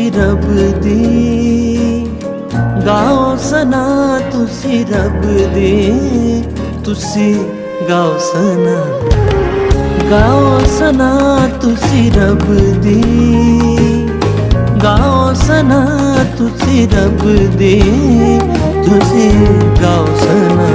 तुसी रब दी, गाओ सना तुसी रब दी, तुसी गाओ सना, गाओ सना तुसी रब दी, गाओ सना तुसी रब दी, तुसी गाओ सना।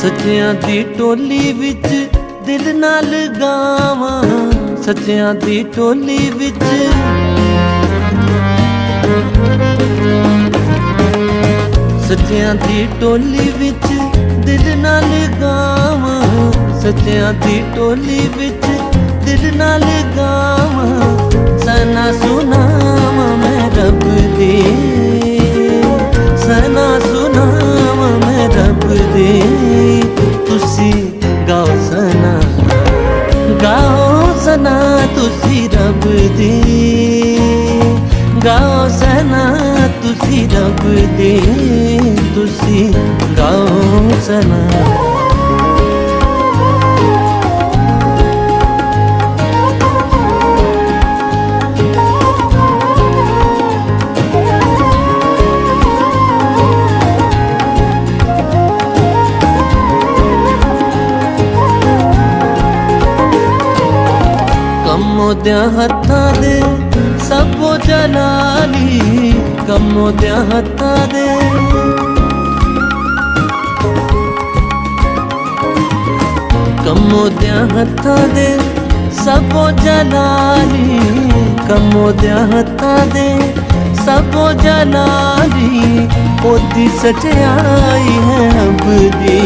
सच्चियां दी टोली विच दिल नाल गावां, सच्चियां दी टोली विच, सच्चियां दी टोली विच दिल नाल गावां, सच्चियां दी टोली विच दिल नाल गावां, सना सुनावां मैं रब दी, सना सुनावां मैं रब दी, तुसी गाओ सना, गाओ सना तुसी रब दी, गाओ सना तुसी रब दी, तुसी गाओ सना। कमोद्या हत्थां दे सबो जलाली, कमोद्या हत्थां दे, कमोद्या हत्थां दे सबो जलाली, कमोद्या हत्थां दे सबो जलाली, ओदी सच्चाई है अब दी,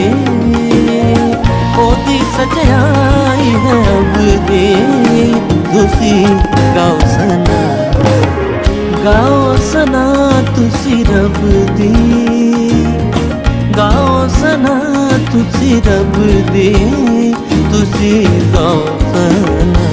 ओदी सच्चाई है अब दी, तुसी गाओ सना, गाओ सना तुसी रब दी, गाओ सना तुसी रब दी, तुसी गाओ सना।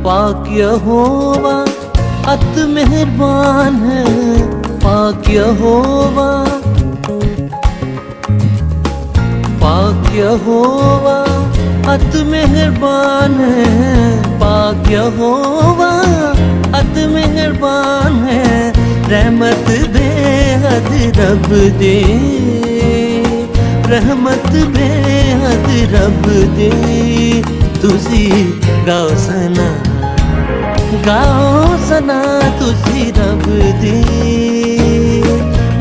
पाक यहोवा अत मेहरबान है, पाक यहोवा, पाक यहोवा अत मेहरबान है, पाक यहोवा अत मेहरबान है, रहमत बेहद रब दे, रहमत बेहद रब दे, तुसी गाओ सना, गाओ सना तुसी रब दी,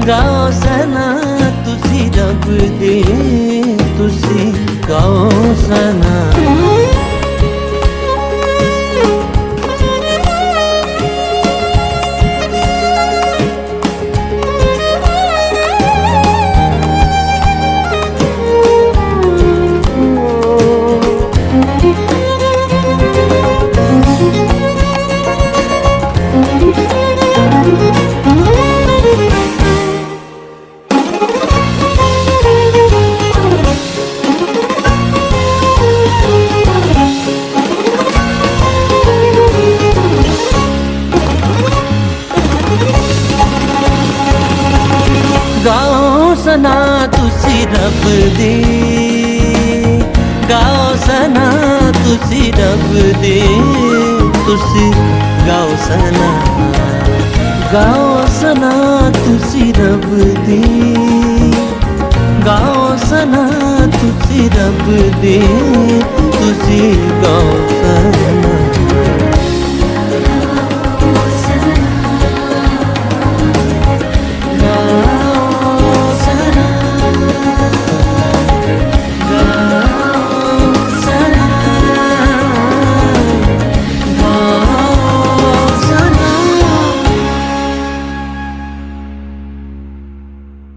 गाओ सना तुसी रब दी, तुसी गाओ सना। गाओ सना तुसी रब दी, गाओ सना तुसी रब दी, तुसी गाओ सना, गाओ सना तुसी रब दी, गाओ सना तुसी रब दी, तुसी गाओ सना।